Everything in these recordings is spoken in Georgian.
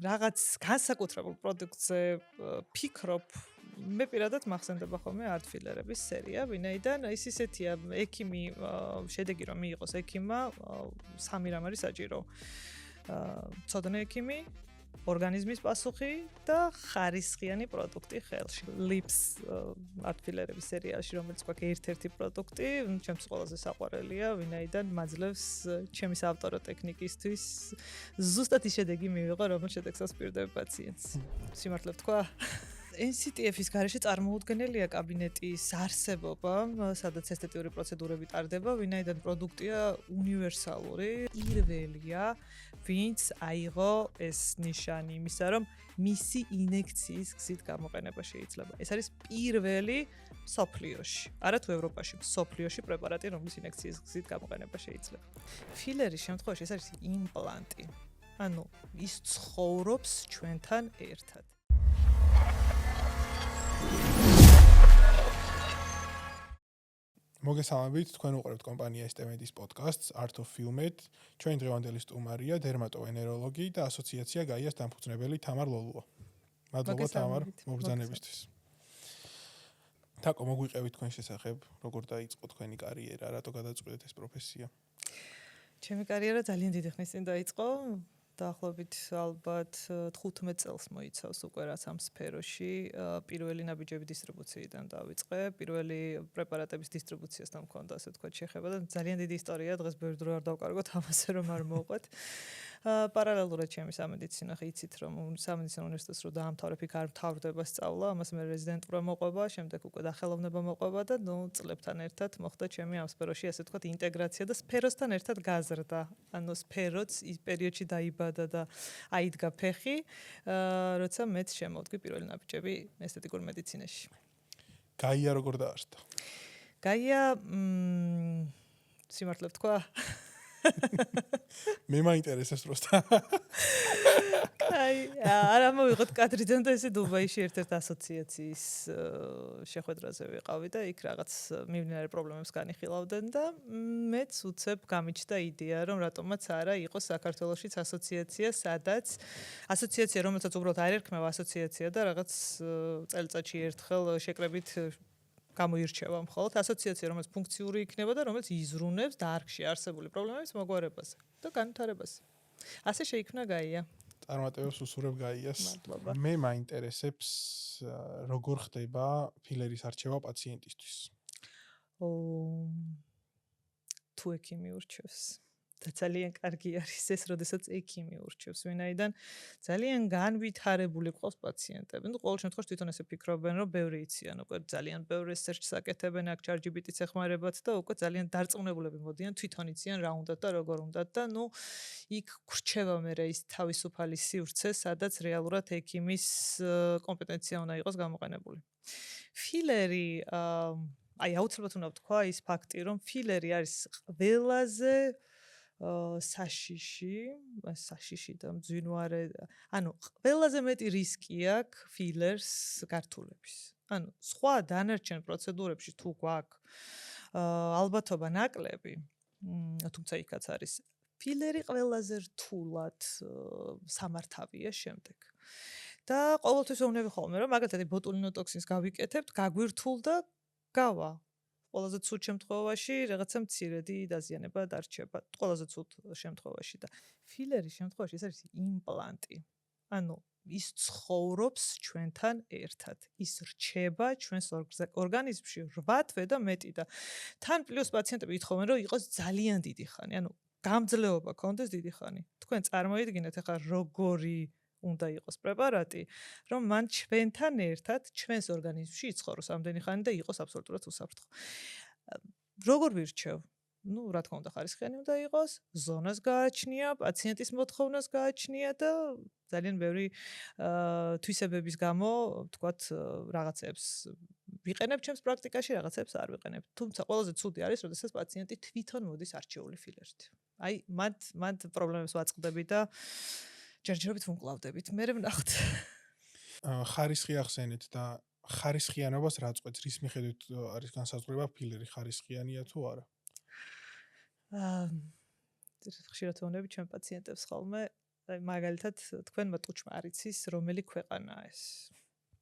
რაღაც განსაკუთრებულ პროდუქტზე ფიქრობ, მე პირადად მახსენდება ხოლმე არტფილერების სერია, ვინაიდან ის ისეთია, ექიმი შედეგი რომ მიიღოს ექიმმა, სამი რამ არის საჭირო. ცოდნე ექიმი, ორგანიზმის პასუხი და ხარისხიანი პროდუქტი ხელში. Lips არტფილერების სერიაში, რომელიც გვაქვს ერთ-ერთი პროდუქტი, ჩემს ყველაზე საყვარელია, ვინაიდან მაძლევს ჩემი საავტორო ტექნიკისთვის ზუსტად ის შედეგი მივიღო, რომელიც შედეგსაც პირდები პაციენტს. სიმართლე ვთქვა? NCTF-ის გარეშე წარმოუდგენელია კაბინეტის არსებობა, სადაც ესთეტიური პროცედურები ტარდება, ვინაიდან პროდუქტია უნივერსალური, პირველია, ვინც აიღო ეს ნიშანი იმისა, რომ მისი ინექციის გზით გამოყენება შეიძლება. ეს არის პირველი მსოფლიოში, არა თუ ევროპაში, მსოფლიოში პრეპარატი, რომლის ინექციის გზით გამოყენება შეიძლება. ფილერის შემთხვევაში ეს არის იმპლანტი. ანუ ის ცხოვრობს ჩვენთან ერთად. მოგესალმებით, თქვენ უყურებთ კომპანია STMED-ის პოდკასტს Art of Film-ed. ჩვენი დღევანდელი სტუმარია დერმატოვენეროლოგი და ასოციაცია გაიას დამფუძნებელი თამარ ლოლუა. მადლობა თამარ მოგზანებისთვის. თაკო, მოგვიყევით თქვენ შესახებ, როგორ დაიწყო თქვენი კარიერა, რატო გადაწყვეტეთ ეს პროფესია? ჩემი კარიერა ძალიან დიდი ხნის წინ დაიწყო. დაახლოებით ალბათ 15 წელს მოიცავს უკვე რაც ამ სფეროში. პირველი ნაბიჯები დისტრიბუციიდან დავიწყე. პირველი პრეპარატების დისტრიბუციასთან მქონდა, ასე ვთქვათ, შეხება და ძალიან დიდი ისტორია, დღეს ბევრი დრო არ დავკარგოთ ამაზე, რომ არ მოვყვეთ. პარალელურად ჩემი სამედიცინო იცით, რომ სამედიცინო უნივერსიტეტს რო დაამთავრებ, იქ არ მთავრდება სწავლა, ამას მე რეზიდენტურა მოყვება, შემდეგ უკვე დახელოვნება მოყვება და წლებთან ერთად მოხდა ჩემი ამ სფეროში, ასე ვთქვათ, ინტეგრაცია და სფეროსთან ერთად გაზრდა. ანუ სფეროც ის პერიოდში დაიბადა და აიდგა ფეხი, როცა მეც შემოვდგი პირველი ნაბიჯები ესთეტიკურ მედიცინაში. გაია როგორ დაარსდა? გაია სიმართლე ვთქვა? მე მაინტერესებს პროსტა. არა მოვიღოთ კადრიდან და ესე დუბაიში ერთ-ერთ ასოციაციის შეხვედრაზე ვიყავი და იქ რაღაც მიმდინარე პრობლემებს განიხილავდნენ და მეც უცებ გამიჩნდა იდეა, რომ რატომაც არა იყოს საქართველოშიც ასოციაცია, სადაც ასოციაცია, რომელსაც უბრალოდ არ ერქმევა ასოციაცია და რაღაც წელიწადში ერთხელ შეკრებით გამოირჩევა მხოლოდ ასოციაცია, რომელიც ფუნქციური იქნება და რომელიც იზრუნებს დარგში არსებული პრობლემების მოგვარებაზე და განვითარებაზე. ასე შეიქმნა გაია. წარმატებებს უსურვებ გაიას. მადლობა. მე მაინტერესებს როგორ ხდება ფილერის არჩევა პაციენტისთვის. თუ ექიმი ურჩევს. და ძალიან კარგი არის ეს, როდესაც ექიმი ურჩევს, ვინაიდან ძალიან განვითარებული ყავს პაციენტები. ნუ ყოველ შემთხვევაში თვითონ ესე ფიქრობენ, რომ ბევრი იციან, უკვე ძალიან ბევრი research-ს აკეთებენ, აქ ChatGPT-ს ეხმარებათ და უკვე ძალიან დარწმუნებულები მოდიან, თვითონ იციან რა უნდათ და როგორ უნდათ და ნუ იქ გრჩება მერე ის თავისუფალი სივრცე, სადაც რეალურად ექიმის კომპეტენცია უნდა იყოს გამოყენებული. ფილერი აუცილებლად უნდა ვთქვა ის ფაქტი, რომ ფილერი არის ყველაზე საშიში და მძვინვარე, ანუ ყველაზე მეტი რისკი აქვს ფილერს გართულების. ანუ სხვა დანარჩენ პროცედურებში თუ გვაქვს ალბათობა ნაკლები, თუმცა იქაც არის ფილერი ყველაზე რთულად სამართავია შემდეგ. და ყოველთვის ვეუბნები ხოლმე, რომ მაგალითად ბოტულინოტოქსინს გავიკეთებთ, გაგვირთულდა, გავა. ყველაზე ცუდ შემთხვევაში რაღაცა მცირედი დაზიანება დარჩება. ყველაზე ცუდ შემთხვევაში და ფილერის შემთხვევაში ეს არის იმპლანტი. ანუ ის ცხოვრობს ჩვენთან ერთად. ის რჩება ჩვენს ორგანიზმში 8 თვე და მეტი და თან პლუს პაციენტები ითხოვენ, რომ იყოს ძალიან დიდი ხანი, ანუ გამძლეობა ქონდეს დიდი ხანი. თქვენ წარმოიდგინეთ ახლა როგორი უნდა იყოს პრეპარატი, რომ მან ჩვენთან ერთად ჩვენს ორგანიზმში იცხოვროს ამდენი ხანი და იყოს აბსოლუტურად უსაფრთხო. როგორ ვირჩევ? ნუ რა თქმა უნდა ხარისხიანი უნდა იყოს, ზონას გააჩნია, პაციენტის მოთხოვნას გააჩნია და ძალიან ბევრი თვისებების გამო, ვთქვათ, რაღაცებს ვიყენებ ჩემს პრაქტიკაში, რაღაცებს არ ვიყენებ. თუმცა ყველაზე ცუდი არის, როდესაც პაციენტი თვითონ მოდის არჩეული ფილერით. აი, მათ პრობლემებს ვაწყდები და ჯერჯერობით ვუმკლავდებით. მე ვნახოთ. ხარისხი ახსენეთ და ხარისხიანობას რა წყვეტს? რის მიხედვით არის განსაზღვრება ფილერი ხარისხიანია თუ არა? ხშირად ვეუბნები ჩემ პაციენტებს ხოლმე, მაგალითად თქვენ მოტყუჩმა არ იცის რომელი ქვეყანაა ეს.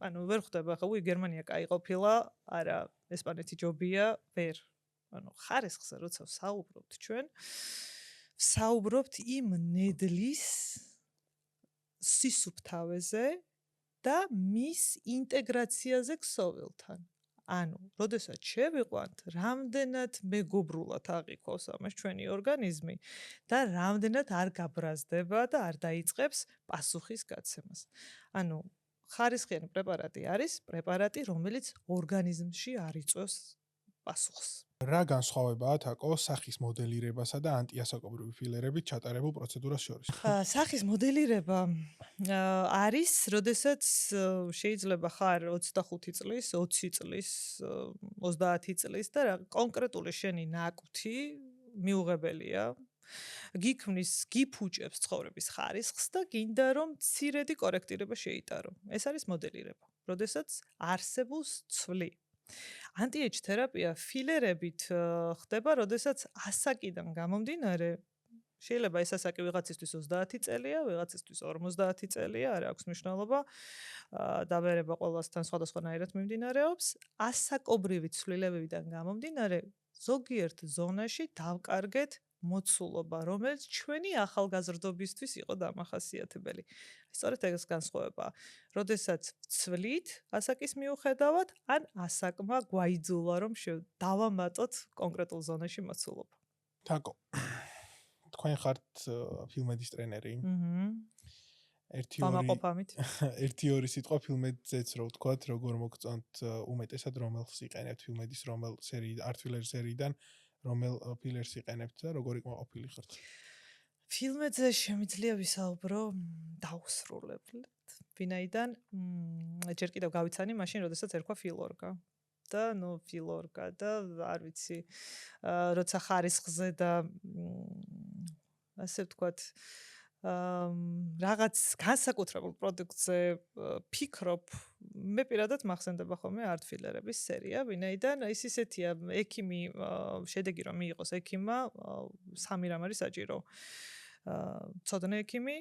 ანუ ვერ ხვდება ხო, გერმანია კაი ყოფილა, არა, ესპანეთი ჯობია, ვერ. ანუ ხარისხზე როცა საუბრობთ ჩვენ, საუბრობთ იმ ნედლის სისუფთავეზე და მის ინტეგრაციაზე ქსოვილთან. ანუ, როდესაც შევიყვანთ, რამდენად მეგობრულად აღიქოს ამას ჩვენი ორგანიზმი და რამდენად არ გაბრაზდება და არ დაიწყებს პასუხის გაცემას. ანუ, ხარისხიანი პრეპარატი არის პრეპარატი, რომელიც ორგანიზმში არ იწვევს პასუხს. რა განსხვავებაა თაკო სახის მოდელირებასა და ანტიასაკობრივი ფილერებით ჩატარებულ პროცედურას შორის? სახის მოდელირება არის, როდესაც შეიძლება ხარ 25 წლის, 20 წლის, 30 წლის და კონკრეტული შენი ნაკვთი მიუღებელია. გიქმნის, გიფუჭებს ცხოვრების ხარისხს და გინდა რომ მცირედი კორექტირება შეიტარო. ეს არის მოდელირება, როდესაც არსებულს ცვლი. ანტიეჯ თერაპია ფილერებით ხდება, როდესაც ასაკიდან გამომდინარე, შეიძლება ეს ასაკი ვიღაცისთვის 30 წელია, ვიღაცისთვის 50 წელია, არ აქვს მნიშვნელობა. დაბერება ყველასთან სხვადასხვანაირად მიმდინარეობს. ასაკობრივი ცვლილებებიდან გამომდინარე, ზოგიერთ ზონაში დავკარგეთ მოცულობა, რომელიც ჩვენი ახალგაზრდობისთვის იყო დამახასიათებელი. სწორედ ეს განსხვავებაა. როდესაც ვცვლით ასაკის მიუხედავად, ან ასაკმა გვაიძულა, რომ დავამატოთ კონკრეტულ ზონაში მოცულობა. თაკო, თქვენ ხართ ფილმედის ტრენერი. ერთი ორი სიტყვა ფილმედზეც რო ვთქვათ, როგორ მოგწონთ უმეტესად რომელს იყენებთ ფილმედის რომელ art filler სერიიდან რომელ ფილერს იყენებთ და როგორი კმაყოფილი ხართ? ფილმებზე შემიძლია ვისაუბრო დაუსრულებლად. ვინაიდან ჯერ კიდევ გავიცანი მაშინ, როდესაც ერქვა ფილორგა. და ფილორგა და არ ვიცი, როცა ხარისხზე და ასე ვთქვათ, რაღაც განსაკუთრებულ პროდუქტზე ფიქრობ, მე პირადად მახსენდება ხოლმე art filler-ების სერია, ვინაიდან ის ისეთია, ექიმი შედეგი რომ მიიღოს ექიმმა, სამი რამ არის საჭირო. ცოდნე ექიმი,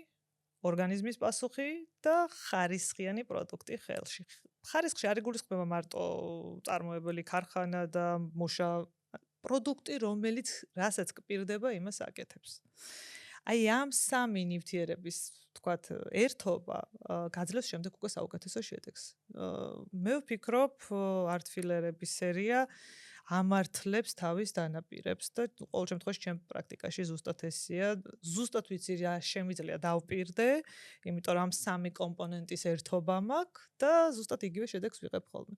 ორგანიზმის პასუხი და ხარისხიანი პროდუქტი ხელში. ხარისხში არ იგულისხმება მარტო წარმოებელი ქარხანა და მუშა პროდუქტი, რომელიც რასაც კპირდება, იმას აკეთებს. აი ამ სამი ნივთიერების, თქვათ, ერთობა გაძლევს შემდეგ უკვე საუკეთესო შედეგს. მე ვფიქრობ, art filler-ების სერია ამართლებს თავის დანაპირებს და ყოველ შემთხვევაში ჩემ პრაქტიკაში ზუსტად ესია. ზუსტად ვიცი რა შემიძლია დავპირდე, იმიტომ რომ ამ სამი კომპონენტის ერთობა მაქვს და ზუსტად იგივე შედეგს ვიღებ ხოლმე.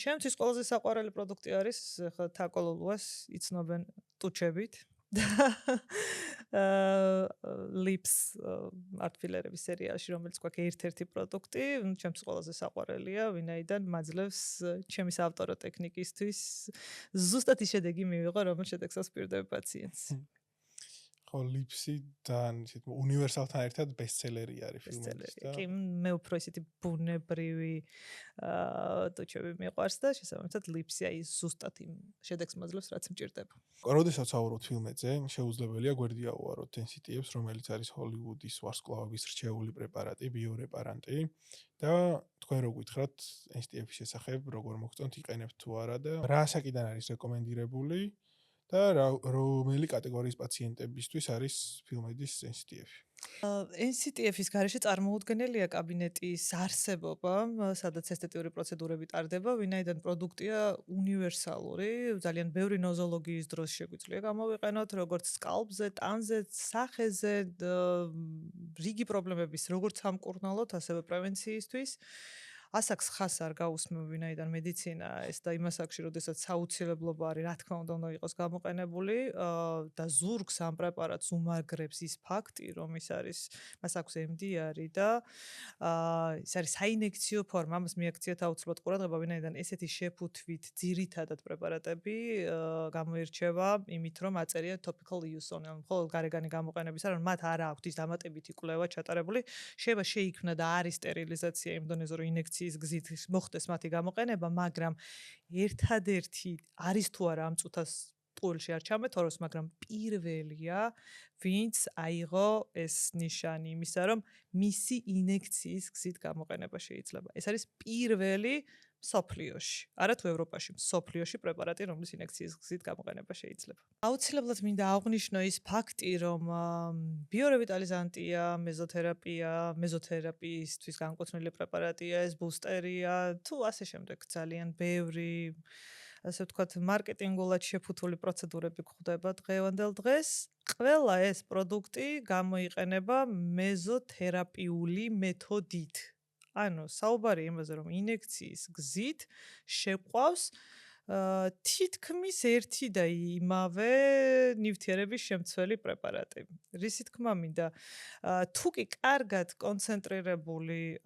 ჩემთვის ყველაზე საყვარელი პროდუქტი არის თაკოლოლუას იცნობენ ტუჩებით. lips art filler-ების სერიაში, რომელიც გვაქვს ერთ-ერთი პროდუქტი, ჩემთვის ყველაზე საყვარელია, ვინაიდან მაძლევს ჩემის ავტორო ტექნიკისთვის ზუსტად ის შედეგი მივიღო, რომელ შედეგსაც ვპირდები პაციენტს. ხო, lips-ი ძალიან ისეთ უნივერსალთან ერთად ბესტსელერი არის ფილმების და კი, მე უფრო ისეთი ბუნებრივი ტუჩები მიყვარს და შესაბამისად lips-ი აი ზუსტად იმ შედეგს მაძლევს, რაც მჭირდება. როდესაც ვსაუბრობთ ფილმებზე, შეუძლებელია გვერდი ავუაროთ NCTF-ს, რომელიც არის ჰოლივუდის ვარსკვლავების რჩეული პრეპარატი, ბიორეპარანტი და თქვენ რო გითხრათ NCTF-ის შესახებ, როგორ მოგწონთ, იყენებთ თუ არა და რა ასაკიდან არის რეკომენდირებული და რომელი კატეგორიის პაციენტებისთვის არის ფილმედის NCTF-ი? NCTF-ის გარეშე წარმოუდგენელია კაბინეტის არსებობა, სადაც ესთეტიური პროცედურები ტარდება, ვინაიდან პროდუქტია უნივერსალური, ძალიან ბევრი ნოზოლოგიის დროს შეგვიძლია გამოვიყენოთ, როგორც სკალპზე, ტანზე, სახეზე, რიგი პრობლემების, როგორც სამკურნალოდ, ასევე პრევენციისთვის. ასაკს ხას არ გაუსმევ, ვინაიდან მედიცინა ეს და იმ ასაკში, როდესაც საუცილებლობა არის, რა თქმა უნდა, უნდა იყოს გამოყენებული და ზურგს ამ პრეპარატს უმაგრებს ის ფაქტი, რომ ის არის, მას აქვს MDR-ი და ის არის საინექციო ფორმა, ამას მიაქციეთ აუცილებლად ყურადღება, ვინაიდან ესეთი შეფუთვით ძირითადად პრეპარატები გამოირჩევა იმით, რომ აწერია topical use only, მხოლოდ გარეგანი გამოყენებისა, რომ მათ არ აქვთ ის დამატებითი კვლევა ჩატარებული, შეიძლება შეიქმნა და არის სტერილიზაცია იმ დონეზე, რომ ინექცია ის გზით მოხდეს მათი გამოყენება, მაგრამ ერთადერთი არის თუ არა ამ წუთას ტყუილში არ ჩამეთოროს, მაგრამ პირველია, ვინც აიღო ეს ნიშანი იმისა, რომ მისი ინექციის გზით გამოყენება შეიძლება. ეს არის პირველი სოფლიოში, არა თუ ევროპაში, სოფლიოში პრეპარატი, რომლის ინექციის გზით გამოყენება შეიძლება. აუცილებლად მინდა აღვნიშნო ის ფაქტი, რომ ბიორევიტალიზანტია, მეზოთერაპიისთვის განკუთვნილი პრეპარატია, ეს ბუსტერია, თუ ასე შემდეგ, ძალიან ბევრი ასე ვთქვათ, მარკეტინგულად შეფუთული პროცედურები გვხვდება დღევანდელ დღეს. ყველა ეს პროდუქტი გამოიყენება მეზოთერაპიული მეთოდით. ანუ საუბარი იმაზე, რომ ინექციის გზით შეყვავს თითქმის ერთი და იმავე ნივთიერების შემცველი პრეპარატი. რისი თქმა მინდა, თუ კი კარგად კონცენტრირებული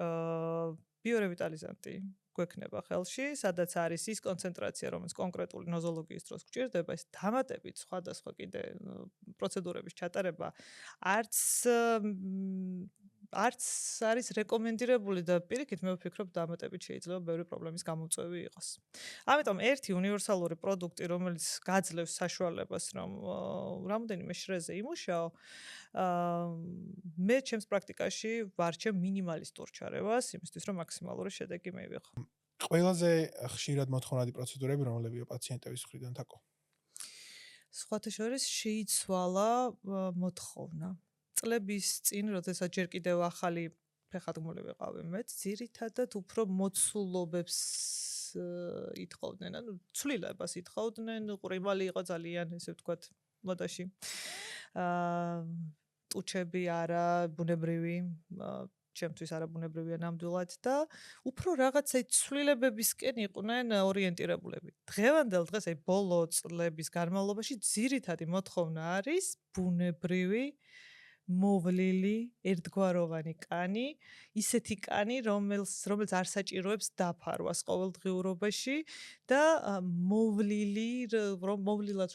ბიორევიტალიზანტი გვექნება ხელში, სადაც არის ის კონცენტრაცია, რომელიც კონკრეტული ნოზოლოგიის დროს გვჭირდება, ეს დამატებით სხვადასხვა კიდე პროცედურების ჩატარება არც არის რეკომენდირებული და პირიქით მე ვფიქრობ დამატებით შეიძლება ბევრი პრობლემის გამომწვევი იყოს. ამიტომ ერთი უნივერსალური პროდუქტი, რომელიც გაძლევს საშუალებას, რომ რამოდენიმე შრეზე იმუშაო, მე ჩემს პრაქტიკაში ვარჩევ მინიმალისტურ ჩარევას, იმისთვის რომ მაქსიმალური შედეგი მივიღო. ყველაზე ხშირად მოთხოვნადი პროცედურები რომლებია პაციენტების მხრიდან თაკო? სხვათა შორის შეიცვალა მოთხოვნა. წლების წინ, როდესაც ჯერ კიდევ ახალი ფეხადგმული ვიყავი მეც, ძირითადად უფრო მოცულობებს ითხოვდნენ, ანუ ცვლილებას ითხოვდნენ, ყრიმალი იყო ძალიან, ესე ვთქვათ, მოდაში. ტუჩები არა ბუნებრივი, ჩემთვის არა ბუნებრივია ნამდვილად და უფრო რაღაცა ცვლილებებისკენ იყვნენ ორიენტირებულები. დღევანდელ დღეს აი ბოლო წლების განმავლობაში ძირითადი მოთხოვნა არის ბუნებრივი მოვლილი, ერთგვაროვანი კანი, ისეთი კანი, რომელიც არ საჭიროებს დაფარვას ყოველდღიურობაში და მოვლილად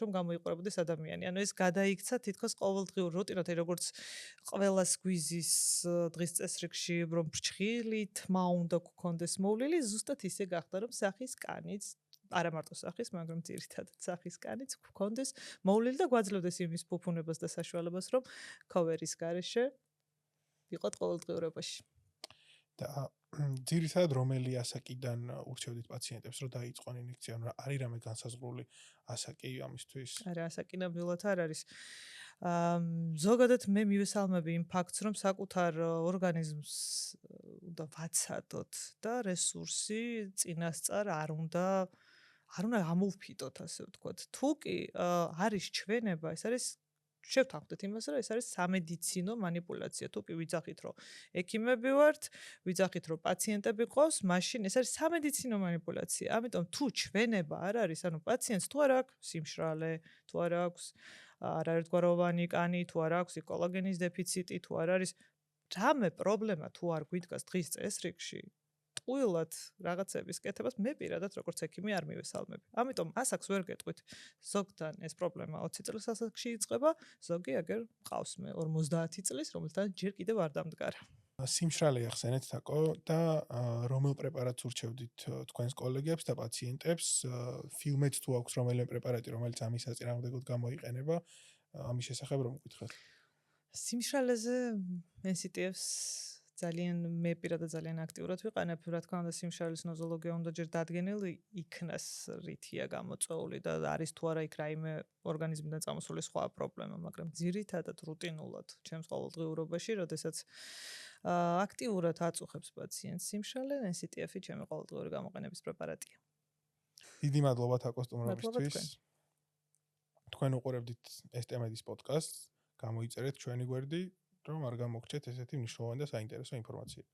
რომ გამოიყურებოდეს ადამიანი. ანუ ეს გადაიქცა თითქოს ყოველდღიურ რუტინად, როგორც ყველას გვიზის დღის წესრიგში, რომ ფრჩხილი, თმა უნდა გქონდეს მოვლილი, ზუსტად ისე გახდა, რომ სახის კანიც არა მარტო სახის, მაგრამ ძირითადად სახის კანიც გქონდეს მოვლილი და გვაძლევდეს იმის ფუფუნებას და საშუალებას, რომ ქოვერის გარეშე ვიყოთ ყოველდღიურობაში. და ძირითადად რომელი ასაკიდან ურჩევდით პაციენტებს, რომ დაიწყონ ინექცია, ანუ არის რამე განსაზღვრული ასაკი ამისთვის? არა, ასაკი ნამდვილად არ არის. ზოგადად მე მივესალმები იმ ფაქტს, რომ საკუთარ ორგანიზმს უნდა ვაცადოთ და რესურსი წინასწარ არ უნდა გამოვფიტოთ, ასე ვთქვათ. თუ კი არის ჩვენება, ეს არის შევთანხმდეთ იმას, რომ ეს არის სამედიცინო манипуляცია. თუ კი ვიძახით, რომ ექიმები ვართ, ვიძახით, რომ პაციენტები ყავს, მაშინ ეს არის სამედიცინო манипуляცია. ამიტომ თუ ჩვენება არ არის, ანუ პაციენტს თუ არ აქვს სიმშრალე, თუ არ აქვს არაერთგვაროვანი კანი, თუ არ აქვს კოლაგენის დეფიციტი, თუ არ არის რამე პრობლემა თუ არ გვიდგას დღის წესრიგში, ტყუილად რაღაცების კეთებას მე პირადად როგორც ექიმი არ მივესალმები. ამიტომ ასაკს ვერ გეტყვით. ზოგთან ეს პრობლემა 20 წლის ასაკში იწყება, ზოგი აგერ მყავს მე 50 წლის, რომელთან ჯერ კიდევ არ დამდგარა. სიმშრალე ახსენეთ თაკო და რომელ პრეპარატს ურჩევდით თქვენს კოლეგებს და პაციენტებს? ფილმეთ თუ აქვს რომელიმე პრეპარატი, რომელიც ამის საწინააღმდეგოდ გამოიყენება, ამის შესახებ რომ გითხრათ? სიმშრალეზე NCTF-ს ძალიან მე პირადად ძალიან აქტიურად ვიყენებ, რა თქმა უნდა სიმშრალის ნოზოლოგია უნდა ჯერ დადგენილი იქნას რითია გამოწვეული და არის თუ არა იქ რაიმე ორგანიზმიდან წამოსული სხვა პრობლემა, მაგრამ ძირითადად რუტინულად ჩემს ყოველდღიურობაში, როდესაც აქტიურად აწუხებს პაციენტს სიმშრალე, NCTF-ი ჩემი ყოველდღიური გამოყენების პრეპარატია. დიდი მადლობა თაკო სტუმრობისთვის. თქვენ უყურებდით STMED-ის პოდკასტს, გამოიწერეთ ჩვენი გვერდი, რომ არ გამოგრჩეთ ესეთი მნიშვნელოვანი და საინტერესო ინფორმაციები.